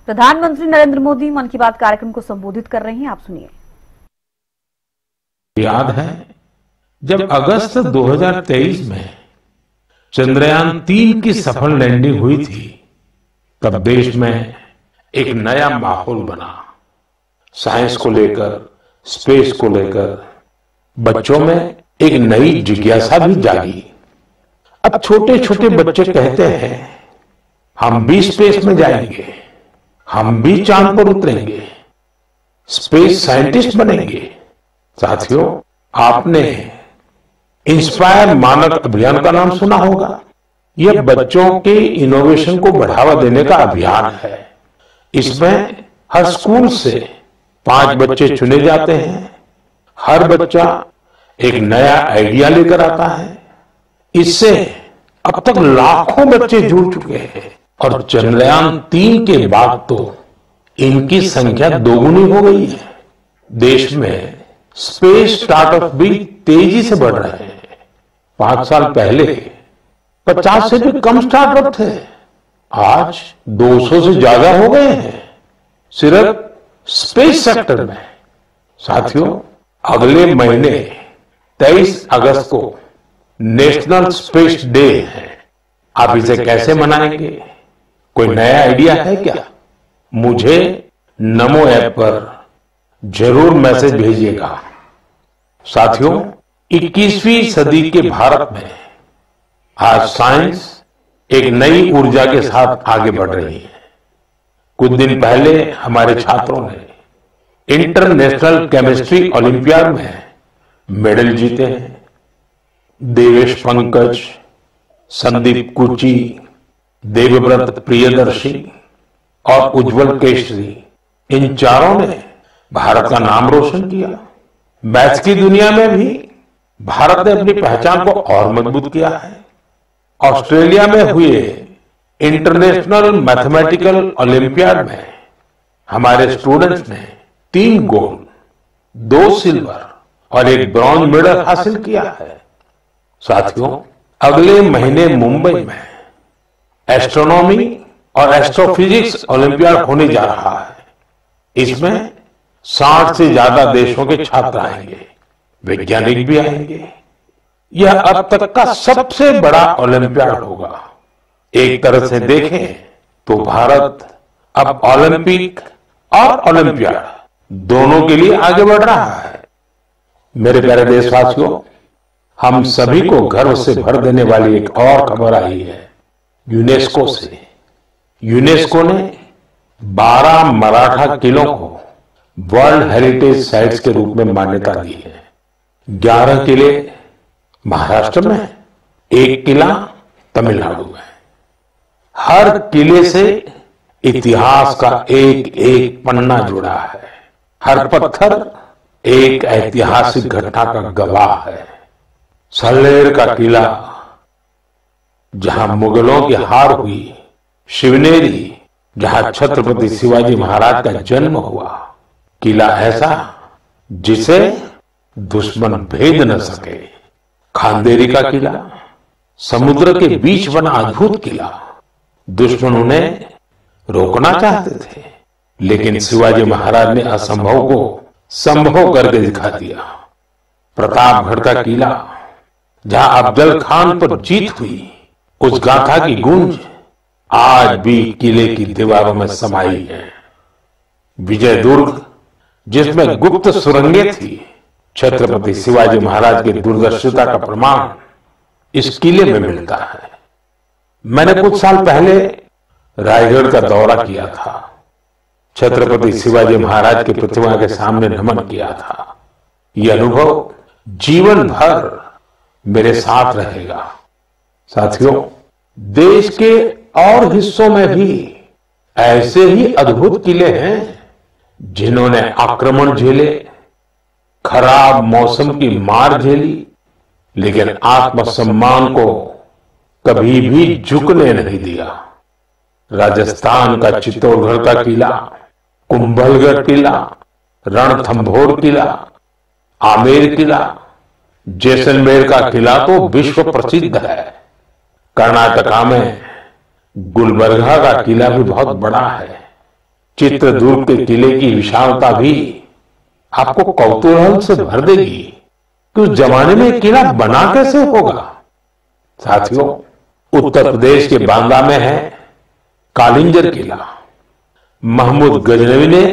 प्रधानमंत्री नरेंद्र मोदी मन की बात कार्यक्रम को संबोधित कर रहे हैं, आप सुनिए। याद है जब अगस्त 2023 में चंद्रयान 3 की सफल लैंडिंग हुई थी, तब देश में एक नया माहौल बना। साइंस को लेकर, स्पेस को लेकर बच्चों में एक नई जिज्ञासा भी जागी। अब छोटे छोटे बच्चे कहते हैं हम भी स्पेस में जाएंगे, हम भी चांद पर उतरेंगे, स्पेस साइंटिस्ट बनेंगे। साथियों, आपने इंस्पायर मानक अभियान का नाम सुना होगा। यह बच्चों के इनोवेशन को बढ़ावा देने का अभियान है। इसमें हर स्कूल से 5 बच्चे चुने जाते हैं। हर बच्चा एक नया आइडिया लेकर आता है। इससे अब तक लाखों बच्चे जुड़ चुके हैं और चंद्रयान 3 के बाद तो इनकी संख्या दोगुनी हो गई है। देश में स्पेस स्टार्टअप भी तेजी से बढ़ रहे हैं। 5 साल पहले 50 से भी कम स्टार्टअप थे, आज 200 से ज्यादा हो गए हैं सिर्फ स्पेस सेक्टर में। साथियों, अगले महीने 23 अगस्त को नेशनल स्पेस डे है। आप इसे कैसे मनाएंगे? कोई नया आइडिया है क्या? मुझे नमो ऐप पर जरूर मैसेज भेजिएगा। साथियों, 21वीं सदी के भारत में आज साइंस एक नई ऊर्जा के साथ आगे बढ़ रही है। कुछ दिन पहले हमारे छात्रों ने इंटरनेशनल केमिस्ट्री ओलंपियाड में मेडल जीते हैं। देवेश पंकज, संदीप कुची, देवव्रत प्रियदर्शी और उज्जवल केशरी, इन चारों ने भारत का नाम रोशन किया। मैथ्स की दुनिया में भी भारत ने अपनी पहचान को और मजबूत किया है। ऑस्ट्रेलिया में हुए इंटरनेशनल मैथमेटिकल ओलंपियाड में हमारे स्टूडेंट्स ने 3 गोल्ड, 2 सिल्वर और 1 ब्रॉन्ज मेडल हासिल किया है। साथियों, अगले महीने मुंबई में एस्ट्रोनॉमी और एस्ट्रोफिजिक्स ओलंपियाड होने जा रहा है। इसमें 60 से ज्यादा देशों के छात्र आएंगे, वैज्ञानिक भी आएंगे। यह अब तक का सबसे बड़ा ओलंपियाड होगा। एक तरह से देखें तो भारत अब ओलंपिक और ओलंपियाड दोनों के लिए आगे बढ़ रहा है। मेरे प्यारे देशवासियों, हम सभी को गर्व से भर देने वाली एक और खबर आई है यूनेस्को से। यूनेस्को ने 12 मराठा किलों को वर्ल्ड हेरिटेज साइट्स के रूप में मान्यता दी है। 11 किले महाराष्ट्र में, 1 किला तमिलनाडु में। हर किले से इतिहास का एक एक पन्ना जुड़ा है। हर पत्थर एक ऐतिहासिक घटना का गवाह है। सल्लेर का किला, जहां मुगलों की हार हुई, शिवनेरी, जहां छत्रपति शिवाजी महाराज का जन्म हुआ, किला ऐसा जिसे दुश्मन भेद न सके। खांदेरी का किला, समुद्र के बीच बना अद्भुत किला। दुश्मन उन्हें रोकना चाहते थे, लेकिन शिवाजी महाराज ने असंभव को संभव करके दिखा दिया। प्रतापगढ़ का किला, जहां अफजल खान पर जीत हुई, उस गाथा की गूंज आज भी किले की दीवारों में समाई है। विजय दुर्ग, जिसमें गुप्त सुरंगें थी, छत्रपति शिवाजी महाराज की दूरदर्शिता का प्रमाण इस किले में मिलता है। मैंने कुछ साल पहले रायगढ़ का दौरा किया था। छत्रपति शिवाजी महाराज की प्रतिमा के सामने नमन किया था। यह अनुभव जीवन भर मेरे साथ रहेगा। साथियों, देश के और हिस्सों में भी ऐसे ही अद्भुत किले हैं जिन्होंने आक्रमण झेले, खराब मौसम की मार झेली, लेकिन आत्मसम्मान को कभी भी झुकने नहीं दिया। राजस्थान का चित्तौड़गढ़ का किला, कुंभलगढ़ किला, रणथंभौर किला, आमेर किला, जैसलमेर का किला तो विश्व प्रसिद्ध है। कर्नाटका में गुलबर्गा का किला भी बहुत बड़ा है। चित्रदुर्ग के किले की विशालता भी आपको कौतूहल से भर देगी कि उस जमाने में किला बना कैसे होगा। साथियों, उत्तर प्रदेश के बांदा में है कालिंजर किला। महमूद गजनवी ने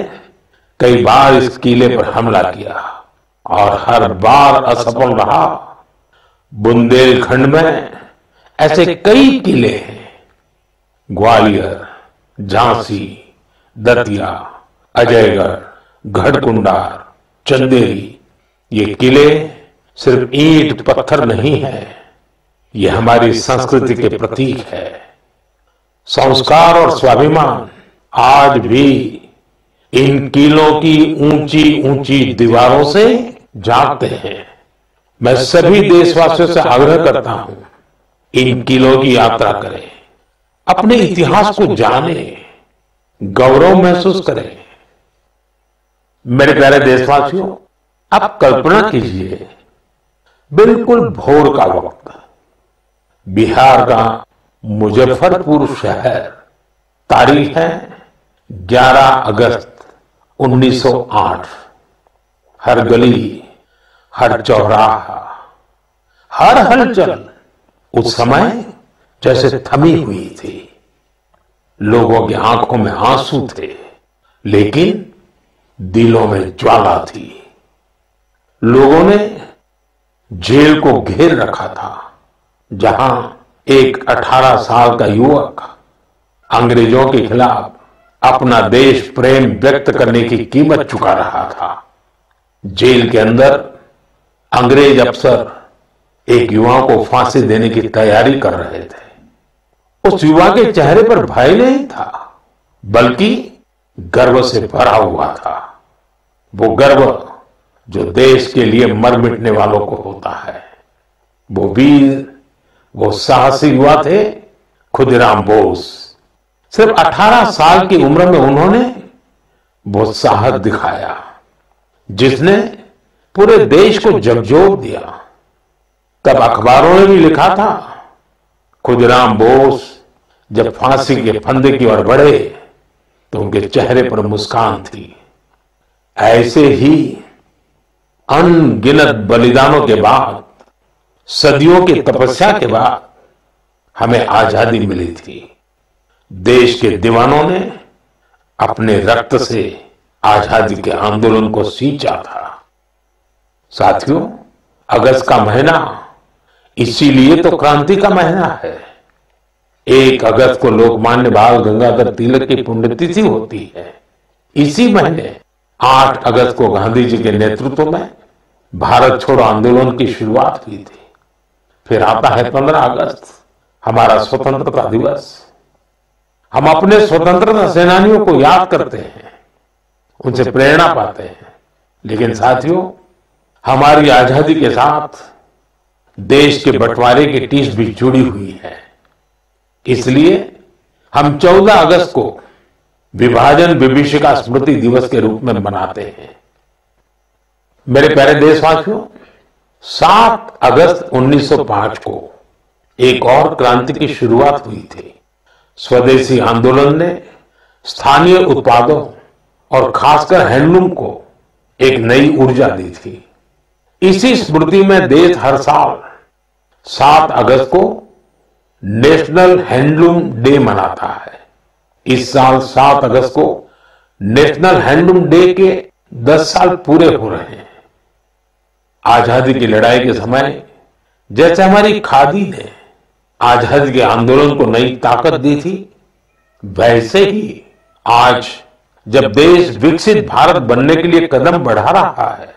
कई बार इस किले पर हमला किया और हर बार असफल रहा। बुंदेलखंड में ऐसे कई किले हैं, ग्वालियर, झांसी, दतिया, अजयगढ़, गढ़कुंडार, चंदेरी। ये किले सिर्फ ईंट पत्थर नहीं है, ये हमारी संस्कृति के प्रतीक है। संस्कार और स्वाभिमान आज भी इन किलों की ऊंची ऊंची दीवारों से जागते हैं। मैं सभी देशवासियों से आग्रह करता हूं, इन किलों की यात्रा करें, अपने इतिहास को जानें, गौरव महसूस करें। मेरे प्यारे देशवासियों, आप कल्पना कीजिए, बिल्कुल भोर का वक्त, बिहार का मुजफ्फरपुर शहर, तारीख है 11 अगस्त 1908। हर गली, हर चौराहा, हर हलचल उस समय जैसे थमी हुई थी। लोगों की आंखों में आंसू थे, लेकिन दिलों में ज्वाला थी। लोगों ने जेल को घेर रखा था, जहां एक 18 साल का युवक अंग्रेजों के खिलाफ अपना देश प्रेम व्यक्त करने की कीमत चुका रहा था। जेल के अंदर अंग्रेज अफसर एक युवा को फांसी देने की तैयारी कर रहे थे। उस युवा के चेहरे पर भय नहीं था, बल्कि गर्व से भरा हुआ था। वो गर्व जो देश के लिए मर मिटने वालों को होता है। वो वीर, वो साहसी युवा थे खुदीराम बोस। सिर्फ 18 साल की उम्र में उन्होंने वो साहस दिखाया जिसने पूरे देश को झकझोर दिया। तब अखबारों ने भी लिखा था, खुदीराम बोस जब फांसी के फंदे की ओर बढ़े तो उनके चेहरे पर मुस्कान थी। ऐसे ही अनगिनत बलिदानों के बाद, सदियों की तपस्या के बाद हमें आजादी मिली थी। देश के दीवानों ने अपने रक्त से आजादी के आंदोलन को सींचा था। साथियों, अगस्त का महीना इसीलिए तो क्रांति का महीना है। 1 अगस्त को लोकमान्य बाल गंगाधर तिलक की पुण्यतिथि होती है। इसी महीने 8 अगस्त को गांधी जी के नेतृत्व में भारत छोड़ो आंदोलन की शुरुआत हुई थी। फिर आता है 15 अगस्त, हमारा स्वतंत्रता दिवस। हम अपने स्वतंत्रता सेनानियों को याद करते हैं, उनसे प्रेरणा पाते हैं। लेकिन साथियों, हमारी आजादी के साथ देश के बंटवारे की टीस भी जुड़ी हुई है। इसलिए हम 14 अगस्त को विभाजन विभीषिका स्मृति दिवस के रूप में मनाते हैं। मेरे प्यारे देशवासियों, 7 अगस्त 1905 को एक और क्रांति की शुरुआत हुई थी। स्वदेशी आंदोलन ने स्थानीय उत्पादों और खासकर हैंडलूम को एक नई ऊर्जा दी थी। इसी स्मृति में देश हर साल 7 अगस्त को नेशनल हैंडलूम डे मनाता है। इस साल 7 अगस्त को नेशनल हैंडलूम डे के 10 साल पूरे हो रहे हैं। आजादी की लड़ाई के समय जैसे हमारी खादी ने आजादी के आंदोलन को नई ताकत दी थी, वैसे ही आज जब देश विकसित भारत बनने के लिए कदम बढ़ा रहा है,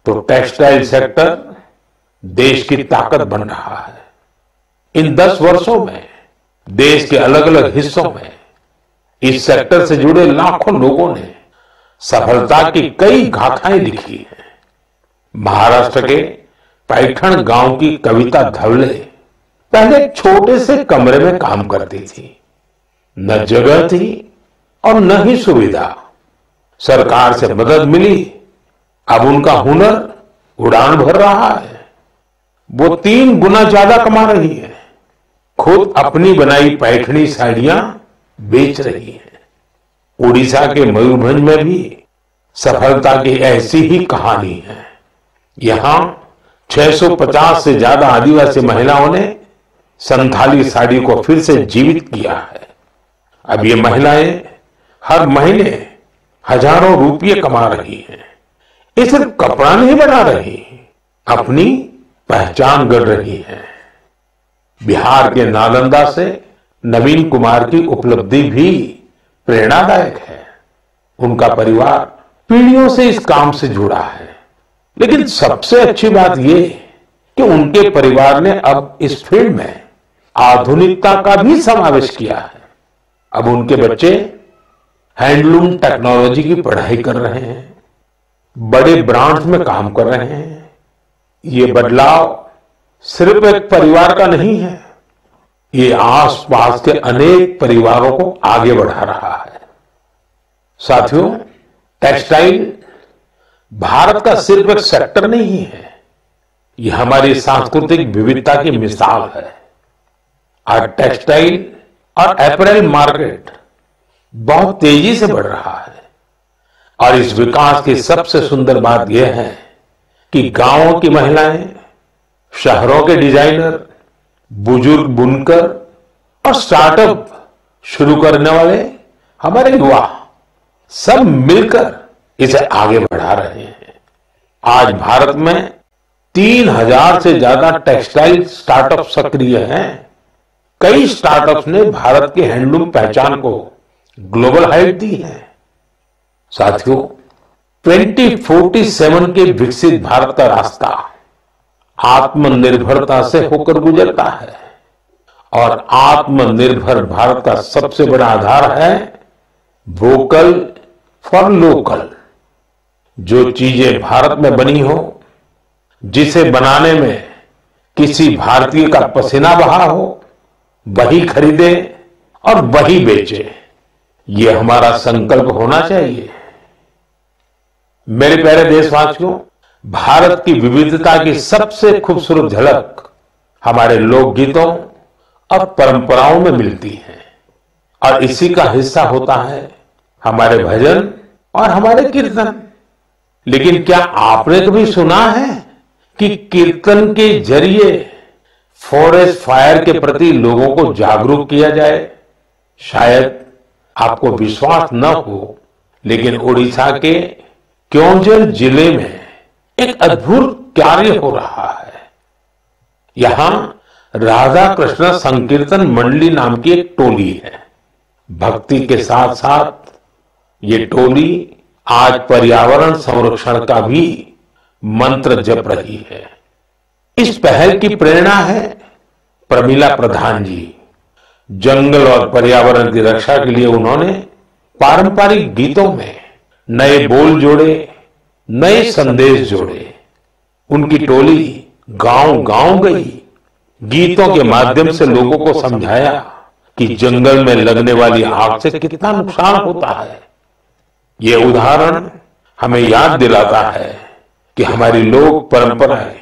तो टेक्सटाइल सेक्टर देश की ताकत बन रहा है। इन 10 वर्षों में देश के अलग अलग हिस्सों में इस सेक्टर से जुड़े लाखों लोगों ने सफलता की कई गाथाएं लिखी हैं। महाराष्ट्र के पैठण गांव की कविता धवले पहले एक छोटे से कमरे में काम करती थी। न जगह थी और न ही सुविधा। सरकार से मदद मिली, अब उनका हुनर उड़ान भर रहा है। वो 3 गुना ज्यादा कमा रही है। खुद अपनी बनाई पैठणी साड़ियां बेच रही है। उड़ीसा के मयूरभंज में भी सफलता की ऐसी ही कहानी है। यहाँ 650 से ज्यादा आदिवासी महिलाओं ने संथाली साड़ी को फिर से जीवित किया है। अब ये महिलाएं हर महीने हजारों रुपये कमा रही हैं। ये सिर्फ कपड़ा नहीं बना रही, अपनी पहचान गढ़ रही हैं। बिहार के नालंदा से नवीन कुमार की उपलब्धि भी प्रेरणादायक है। उनका परिवार पीढ़ियों से इस काम से जुड़ा है, लेकिन सबसे अच्छी बात यह कि उनके परिवार ने अब इस फील्ड में आधुनिकता का भी समावेश किया है। अब उनके बच्चे हैंडलूम टेक्नोलॉजी की पढ़ाई कर रहे हैं, बड़े ब्रांड्स में काम कर रहे हैं। ये बदलाव सिर्फ एक परिवार का नहीं है, ये आसपास के अनेक परिवारों को आगे बढ़ा रहा है। साथियों, टेक्सटाइल भारत का सिर्फ एक सेक्टर नहीं है, ये हमारी सांस्कृतिक विविधता की मिसाल है। आज टेक्सटाइल और अपैरेल मार्केट बहुत तेजी से बढ़ रहा है, और इस विकास की सबसे सुंदर बात यह है कि गांवों की महिलाएं, शहरों के डिजाइनर, बुजुर्ग बुनकर और स्टार्टअप शुरू करने वाले हमारे युवा सब मिलकर इसे आगे बढ़ा रहे हैं। आज भारत में 3000 से ज्यादा टेक्सटाइल स्टार्टअप सक्रिय हैं। कई स्टार्टअप्स ने भारत की हैंडलूम पहचान को ग्लोबल हाइट दी है। साथियों, 2047 के विकसित भारत का रास्ता आत्मनिर्भरता से होकर गुजरता है, और आत्मनिर्भर भारत का सबसे बड़ा आधार है वोकल फॉर लोकल। जो चीजें भारत में बनी हो, जिसे बनाने में किसी भारतीय का पसीना बहा हो, वही खरीदे और वही बेचे, ये हमारा संकल्प होना चाहिए। मेरे प्यारे देशवासियों, भारत की विविधता की सबसे खूबसूरत झलक हमारे लोकगीतों और परंपराओं में मिलती है, और इसी का हिस्सा होता है हमारे भजन और हमारे कीर्तन। लेकिन क्या आपने कभी सुना है कि कीर्तन के जरिए फॉरेस्ट फायर के प्रति लोगों को जागरूक किया जाए? शायद आपको विश्वास न हो, लेकिन उड़ीसा के क्योंझर जिले में एक अद्भुत कार्य हो रहा है। यहां राधा कृष्ण संकीर्तन मंडली नाम की एक टोली है। भक्ति के साथ साथ ये टोली आज पर्यावरण संरक्षण का भी मंत्र जप रही है। इस पहल की प्रेरणा है प्रमिला प्रधान जी। जंगल और पर्यावरण की रक्षा के लिए उन्होंने पारंपरिक गीतों में नए बोल जोड़े, नए संदेश जोड़े। उनकी टोली गांव-गांव गई, गीतों के माध्यम से लोगों को समझाया कि जंगल में लगने वाली आग से कितना नुकसान होता है। ये उदाहरण हमें याद दिलाता है कि हमारी लोक परंपराएं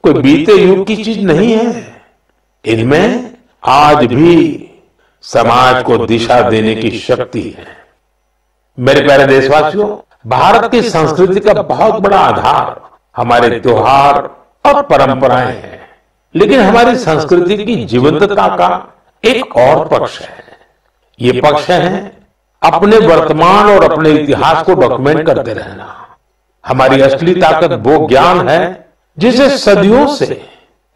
कोई बीते युग की चीज नहीं है। इनमें आज भी समाज को दिशा देने की शक्ति है। मेरे प्यारे देशवासियों, भारत की संस्कृति का बहुत बड़ा आधार हमारे त्योहार और परंपराएं हैं, लेकिन हमारी संस्कृति की जीवंतता का एक और पक्ष है। ये पक्ष है अपने वर्तमान और अपने इतिहास को डॉक्यूमेंट करते रहना। हमारी असली ताकत वो ज्ञान है जिसे सदियों से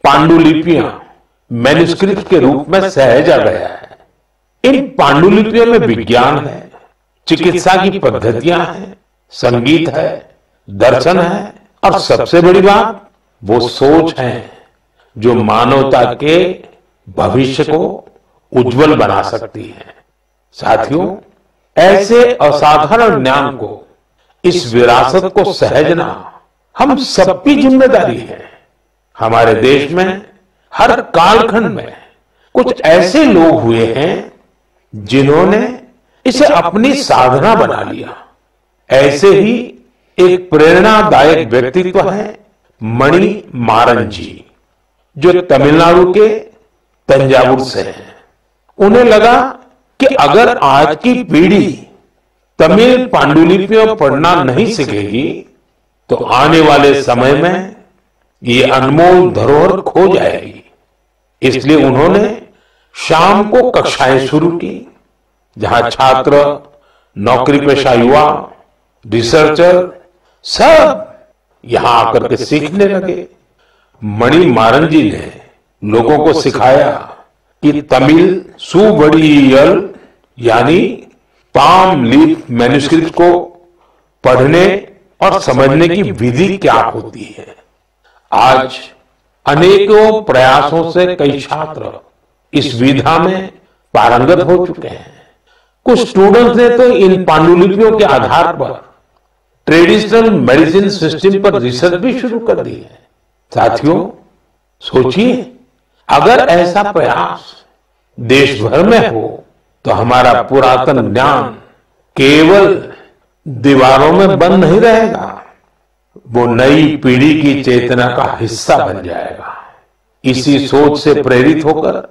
पांडुलिपियां मैन्युस्क्रिप्ट के रूप में सहेजा गया है। इन पांडुलिपियों में विज्ञान है, चिकित्सा की पद्धतियां हैं, संगीत है, दर्शन है, और सबसे बड़ी बात वो सोच है जो मानवता के भविष्य को उज्जवल बना सकती है। साथियों, ऐसे असाधारण ज्ञान को, इस विरासत को सहेजना हम सबकी जिम्मेदारी है। हमारे देश में हर कालखंड में कुछ ऐसे लोग हुए हैं जिन्होंने इसे अपनी साधना बना लिया। ऐसे ही एक प्रेरणादायक व्यक्तित्व है मणि मारन जी, जो तमिलनाडु के तंजावुर से हैं। उन्हें लगा कि अगर आज की पीढ़ी तमिल पांडुलिपियों पढ़ना नहीं सीखेगी तो आने वाले समय में ये अनमोल धरोहर खो जाएगी। इसलिए उन्होंने शाम को कक्षाएं शुरू की, जहां छात्र, नौकरी पेशा युवा, रिसर्चर सब यहां आकर के सीखने लगे। मणि मारन जी ने लोगों को सिखाया कि तमिल सुवड़ियल यानी पाम लीफ मैन्युस्क्रिप्ट को पढ़ने और समझने की विधि क्या होती है। आज अनेकों प्रयासों से कई छात्र इस विधा में पारंगत हो चुके हैं। कुछ स्टूडेंट्स ने तो इन पांडुलिपियों के आधार पर ट्रेडिशनल मेडिसिन सिस्टम पर रिसर्च भी शुरू कर दी है। साथियों, सोचिए, अगर ऐसा प्रयास देश भर में हो तो हमारा पुरातन ज्ञान केवल दीवारों में बंद नहीं रहेगा, वो नई पीढ़ी की चेतना का हिस्सा बन जाएगा। इसी सोच से प्रेरित होकर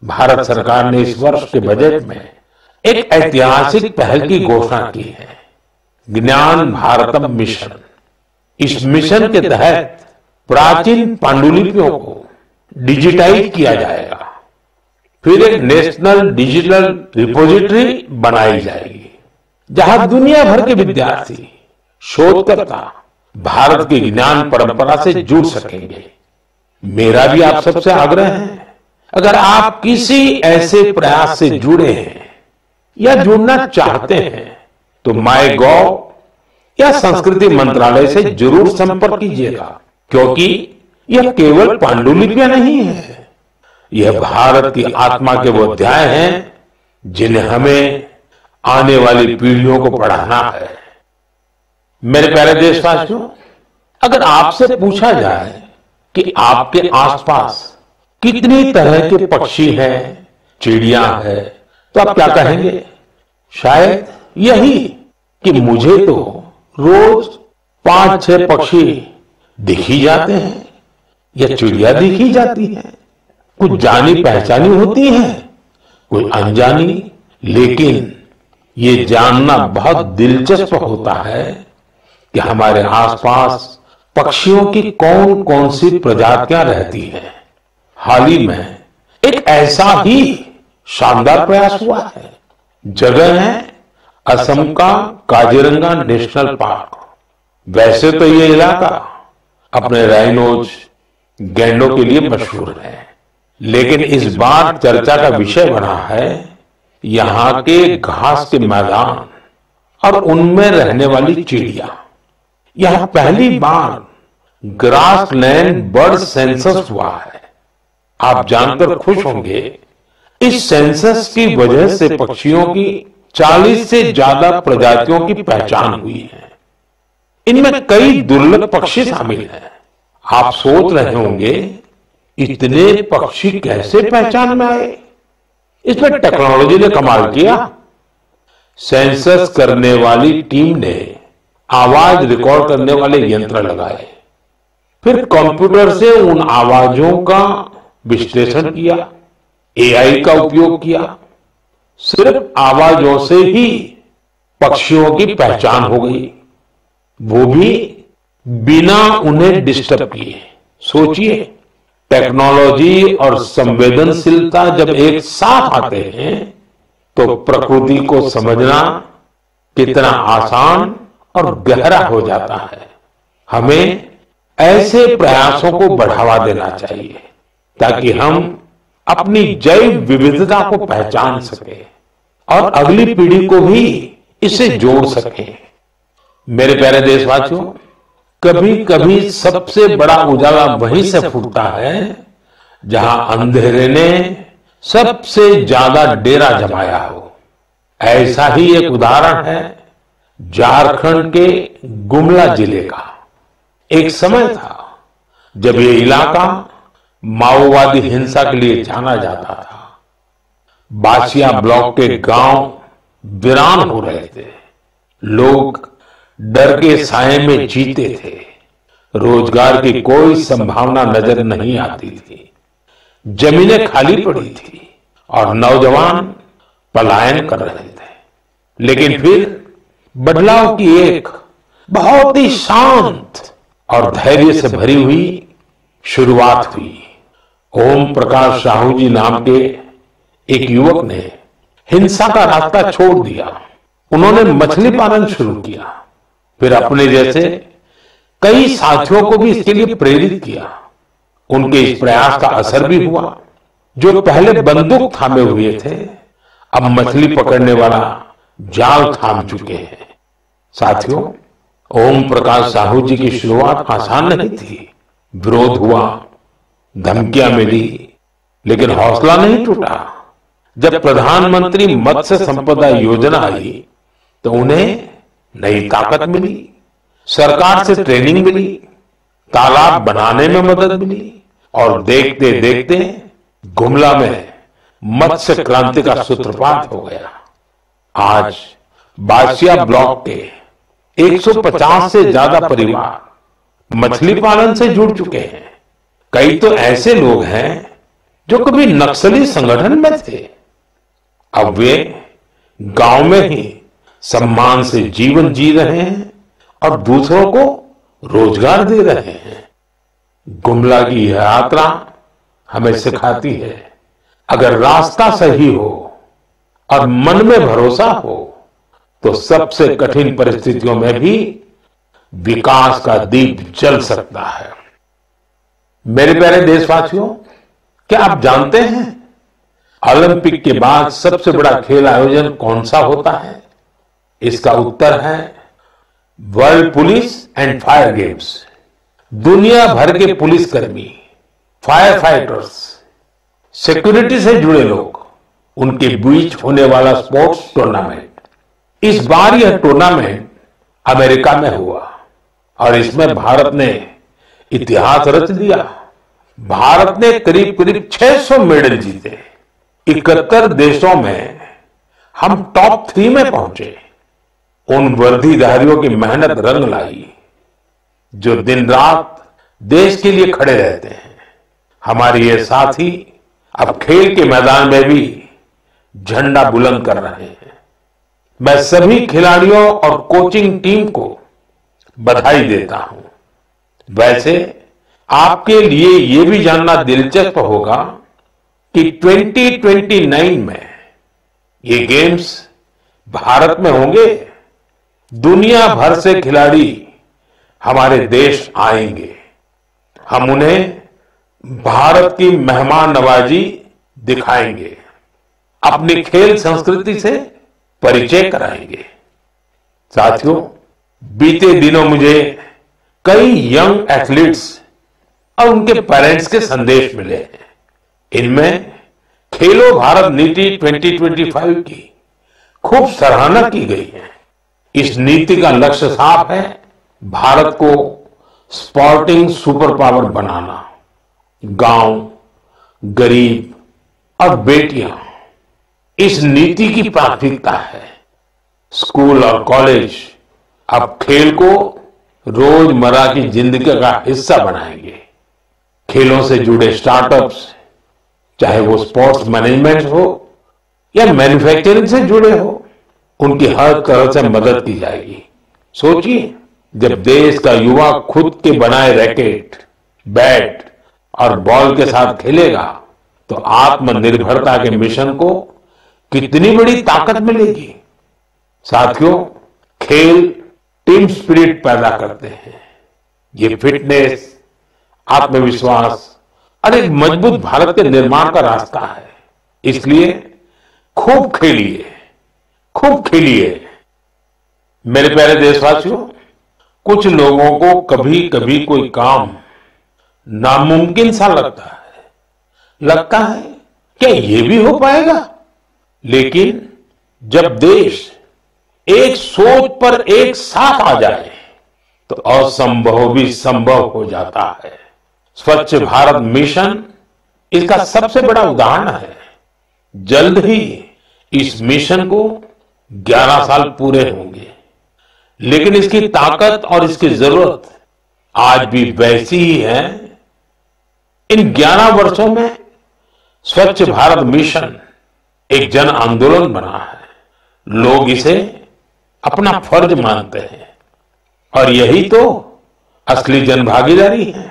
भारत सरकार ने इस वर्ष के बजट में एक ऐतिहासिक पहल की घोषणा की है, ज्ञान भारतम मिशन। इस मिशन के तहत प्राचीन पांडुलिपियों को डिजिटाइज किया जाएगा, फिर एक नेशनल डिजिटल रिपोजिटरी बनाई जाएगी, जहां दुनिया भर के विद्यार्थी, शोधकर्ता भारत की ज्ञान परंपरा से जुड़ सकेंगे। मेरा भी आप सबसे आग्रह है, अगर आप किसी ऐसे प्रयास से जुड़े हैं या जुड़ना चाहते हैं तो MyGov या संस्कृति मंत्रालय से जरूर संपर्क कीजिएगा, क्योंकि यह केवल पांडुलिपियां नहीं है, यह भारत की आत्मा के वो अध्याय हैं जिन्हें हमें आने वाली पीढ़ियों को पढ़ाना है। मेरे प्यारे देशवासियों, अगर आपसे पूछा जाए कि आपके आसपास कितनी तरह के पक्षी हैं, चिड़िया है, तो आप क्या कहेंगे? शायद यही कि मुझे तो रोज 5-6 पक्षी दिख ही जाते हैं या चिड़िया दिख ही जाती है। कुछ जानी पहचानी होती हैं, कोई अनजानी, लेकिन ये जानना बहुत दिलचस्प होता है कि हमारे आसपास पक्षियों की कौन कौन सी प्रजातियां रहती हैं। हाल ही में एक ऐसा ही शानदार प्रयास हुआ है। जगह है असम का काजीरंगा नेशनल पार्क। वैसे तो ये इलाका अपने राइनोज, गैंडों के लिए मशहूर है, लेकिन इस बार चर्चा का विषय बना है यहाँ के घास के मैदान और उनमें रहने वाली चिड़िया। यह पहली बार ग्रासलैंड बर्ड सेंसस हुआ है। आप जानकर खुश होंगे, इस सेंसस की वजह से पक्षियों की 40 से ज्यादा प्रजातियों की पहचान हुई है। इनमें कई दुर्लभ पक्षी शामिल हैं। आप सोच रहे होंगे, इतने पक्षी कैसे पहचान में आए? इसमें टेक्नोलॉजी ने कमाल किया। सेंसस करने वाली टीम ने आवाज रिकॉर्ड करने वाले यंत्र लगाए, फिर कंप्यूटर से उन आवाजों का विश्लेषण किया, AI का उपयोग किया। सिर्फ आवाजों से ही पक्षियों की पहचान हो गई, वो भी बिना उन्हें डिस्टर्ब किए। सोचिए, टेक्नोलॉजी और संवेदनशीलता जब एक साथ आते हैं तो प्रकृति को समझना कितना आसान और गहरा हो जाता है। हमें ऐसे प्रयासों को बढ़ावा देना चाहिए ताकि हम अपनी जैव विविधता को पहचान सके और अगली पीढ़ी को भी इसे जोड़ सके। मेरे प्यारे देशवासियों, कभी कभी सबसे बड़ा उजाला वहीं से फूटता है जहां अंधेरे ने सबसे ज्यादा डेरा जमाया हो। ऐसा ही एक उदाहरण है झारखंड के गुमला जिले का। एक समय था जब ये इलाका माओवादी हिंसा के लिए जाना जाता था। बासिया ब्लॉक के गांव वीरान हो रहे थे, लोग डर के साए में जीते थे, रोजगार की कोई संभावना नजर नहीं आती थी, जमीनें खाली पड़ी थी और नौजवान पलायन कर रहे थे। लेकिन फिर बदलाव की एक बहुत ही शांत और धैर्य से भरी हुई शुरुआत हुई। ओम प्रकाश साहू जी नाम के एक युवक ने हिंसा का रास्ता छोड़ दिया। उन्होंने मछली पालन शुरू किया, फिर अपने जैसे कई साथियों को भी इसके लिए प्रेरित किया। उनके इस प्रयास का असर भी हुआ। जो पहले बंदूक थामे हुए थे, अब मछली पकड़ने वाला जाल थाम चुके हैं। साथियों, ओम प्रकाश साहू जी की शुरुआत आसान नहीं थी। विरोध हुआ, धमकियां मिली, लेकिन हौसला नहीं टूटा। जब प्रधानमंत्री मत्स्य संपदा योजना आई तो उन्हें नई ताकत मिली, सरकार से ट्रेनिंग मिली, तालाब बनाने में मदद मिली और देखते देखते गुमला में मत्स्य क्रांति का सूत्रपात हो गया। आज बासिया ब्लॉक के 150 से ज्यादा परिवार मछली पालन से जुड़ चुके हैं। कई तो ऐसे लोग हैं जो कभी नक्सली संगठन में थे, अब वे गांव में ही सम्मान से जीवन जी रहे हैं और दूसरों को रोजगार दे रहे हैं। गुमला की यह यात्रा हमें सिखाती है, अगर रास्ता सही हो और मन में भरोसा हो तो सबसे कठिन परिस्थितियों में भी विकास का दीप जल सकता है। मेरे प्यारे देशवासियों, क्या आप जानते हैं ओलंपिक के बाद सबसे बड़ा खेल आयोजन कौन सा होता है? इसका उत्तर है world police and fire games. दुनिया भर के पुलिसकर्मी, फायर फाइटर्स, सिक्योरिटी से जुड़े लोग, उनके बीच होने वाला स्पोर्ट्स टूर्नामेंट। इस बार यह टूर्नामेंट अमेरिका में हुआ और इसमें भारत ने इतिहास रच दिया। भारत ने करीब करीब 600 मेडल जीते। 71 देशों में हम टॉप 3 में पहुंचे। उन वर्दीधारियों की मेहनत रंग लाई जो दिन रात देश के लिए खड़े रहते हैं। हमारे ये साथी अब खेल के मैदान में भी झंडा बुलंद कर रहे हैं। मैं सभी खिलाड़ियों और कोचिंग टीम को बधाई देता हूं। वैसे आपके लिए ये भी जानना दिलचस्प होगा कि 2029 में ये गेम्स भारत में होंगे। दुनिया भर से खिलाड़ी हमारे देश आएंगे। हम उन्हें भारत की मेहमान नवाजी दिखाएंगे, अपनी खेल संस्कृति से परिचय कराएंगे। साथियों, बीते दिनों मुझे कई यंग एथलीट्स और उनके पेरेंट्स के संदेश मिले हैं। इनमें खेलो भारत नीति 2025 की खूब सराहना की गई है। इस नीति का लक्ष्य साफ है, भारत को स्पोर्टिंग सुपर पावर बनाना। गांव, गरीब और बेटियां इस नीति की प्राथमिकता है। स्कूल और कॉलेज अब खेल को रोजमर्रा की जिंदगी का हिस्सा बनाएंगे। खेलों से जुड़े स्टार्टअप्स, चाहे वो स्पोर्ट्स मैनेजमेंट हो या मैन्युफैक्चरिंग से जुड़े हो, उनकी हर तरह से मदद की जाएगी। सोचिए, जब देश का युवा खुद के बनाए रैकेट, बैट और बॉल के साथ खेलेगा तो आत्मनिर्भरता के मिशन को कितनी बड़ी ताकत मिलेगी। साथियों, खेल टीम स्पिरिट पैदा करते हैं। ये फिटनेस, आत्मविश्वास और एक मजबूत भारत के निर्माण का रास्ता है। इसलिए खूब खेलिए, खूब खेलिए। मेरे प्यारे देशवासियों, कुछ लोगों को कभी कभी कोई काम नामुमकिन सा लगता है क्या ये भी हो पाएगा? लेकिन जब देश एक सोच पर एक साथ आ जाए तो असंभव भी संभव हो जाता है। स्वच्छ भारत मिशन इसका सबसे बड़ा उदाहरण है। जल्द ही इस मिशन को 11 साल पूरे होंगे, लेकिन इसकी ताकत और इसकी जरूरत आज भी वैसी ही है। इन 11 वर्षों में स्वच्छ भारत मिशन एक जन आंदोलन बना है। लोग इसे अपना फर्ज मानते हैं और यही तो असली जनभागीदारी है।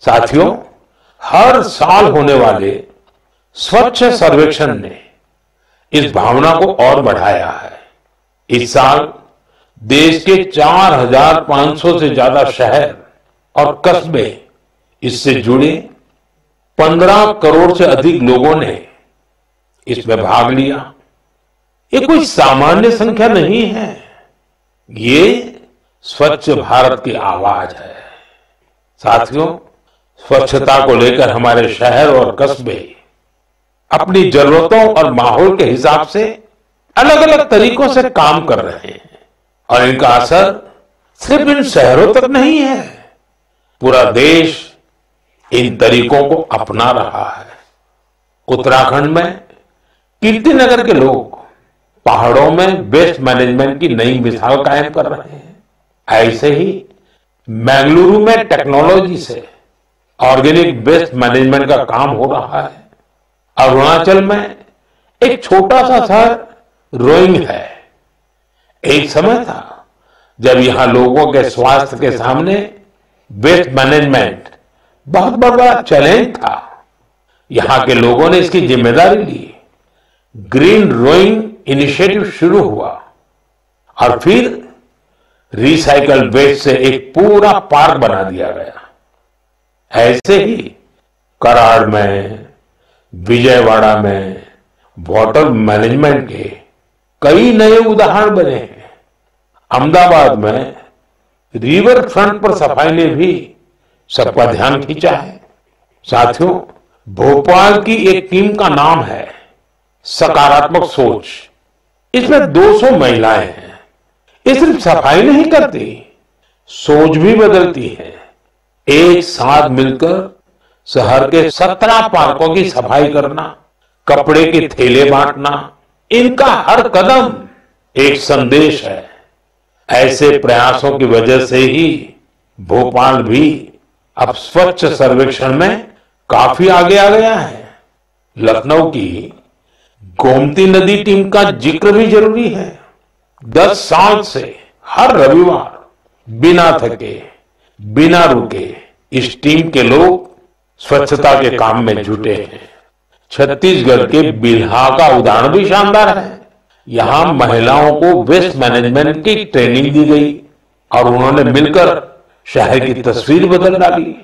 साथियों, हर साल होने वाले स्वच्छ सर्वेक्षण ने इस भावना को और बढ़ाया है। इस साल देश के 4,500 से ज्यादा शहर और कस्बे इससे जुड़े 15 करोड़ से अधिक लोगों ने इसमें भाग लिया। ये कोई सामान्य संख्या नहीं है, ये स्वच्छ भारत की आवाज है। साथियों, स्वच्छता को लेकर हमारे शहर और कस्बे अपनी जरूरतों और माहौल के हिसाब से अलग अलग तरीकों से काम कर रहे हैं और इनका असर सिर्फ इन शहरों तक नहीं है, पूरा देश इन तरीकों को अपना रहा है। उत्तराखंड में कीर्तिनगर के लोग पहाड़ों में वेस्ट मैनेजमेंट की नई मिसाल कायम कर रहे हैं। ऐसे ही बेंगलुरु में टेक्नोलॉजी से ऑर्गेनिक वेस्ट मैनेजमेंट का काम हो रहा है। अरुणाचल में एक छोटा सा शहर रोइंग है। एक समय था जब यहां लोगों के स्वास्थ्य के सामने वेस्ट मैनेजमेंट बहुत बड़ा चैलेंज था। यहां के लोगों ने इसकी जिम्मेदारी ली, ग्रीन रोइंग इनिशिएटिव शुरू हुआ और फिर रिसाइकल वेस्ट से एक पूरा पार्क बना दिया गया। ऐसे ही कराड़ में, विजयवाड़ा में वाटर मैनेजमेंट के कई नए उदाहरण बने हैं। अहमदाबाद में रिवर फ्रंट पर सफाई ने भी सबका ध्यान खींचा है। साथियों, भोपाल की एक टीम का नाम है सकारात्मक सोच। इसमें 200 महिलाएं हैं। ये सिर्फ सफाई नहीं करती, सोच भी बदलती है। एक साथ मिलकर शहर के 17 पार्कों की सफाई करना, कपड़े के थैले बांटना, इनका हर कदम एक संदेश है। ऐसे प्रयासों की वजह से ही भोपाल भी अब स्वच्छ सर्वेक्षण में काफी आगे आ गया है। लखनऊ की गोमती नदी टीम का जिक्र भी जरूरी है। 10 साल से हर रविवार बिना थके, बिना रुके इस टीम के लोग स्वच्छता के काम में जुटे हैं। छत्तीसगढ़ के बिल्हा का उदाहरण भी शानदार है। यहां महिलाओं को वेस्ट मैनेजमेंट की ट्रेनिंग दी गई और उन्होंने मिलकर शहर की तस्वीर बदल डाली।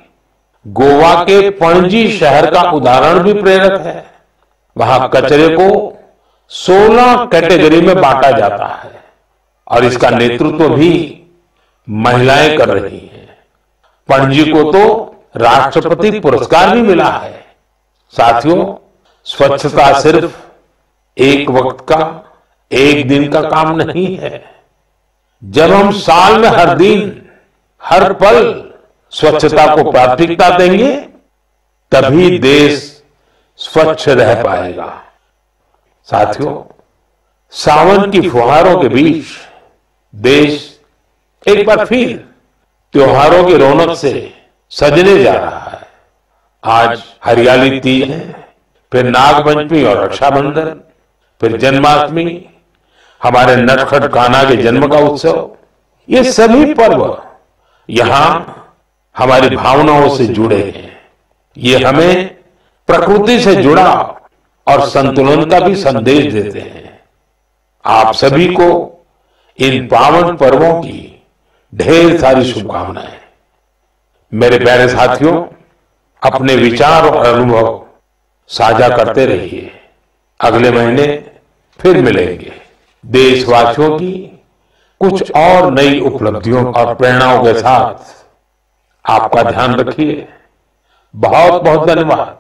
गोवा के पणजी शहर का उदाहरण भी प्रेरक है। वहां कचरे को 16 कैटेगरी में बांटा जाता है और इसका नेतृत्व भी महिलाएं कर रही हैं। पणजी को तो राष्ट्रपति पुरस्कार भी मिला है। साथियों, स्वच्छता सिर्फ एक वक्त का, एक दिन का काम नहीं है। जब हम साल में हर दिन, हर पल स्वच्छता को प्राथमिकता देंगे, तभी देश स्वच्छ रह पाएगा। साथियों, सावन की फुहारों के बीच देश एक बार फिर त्योहारों की रौनक से सजने जा रहा है। आज हरियाली तीज है, फिर नागपंचमी और रक्षाबंधन, फिर जन्माष्टमी, हमारे नटखट कान्हा के जन्म का उत्सव। ये सभी पर्व यहां हमारी भावनाओं से जुड़े हैं। ये हमें प्रकृति से जुड़ा और संतुलन का भी संदेश देते हैं। आप सभी को इन पावन पर्वों की ढेर सारी शुभकामनाएं। मेरे प्यारे साथियों, अपने विचार और अनुभव साझा करते रहिए। अगले महीने फिर मिलेंगे। देशवासियों की कुछ और नई उपलब्धियों और प्रेरणाओं के साथ आपका ध्यान रखिए। बहुत बहुत धन्यवाद।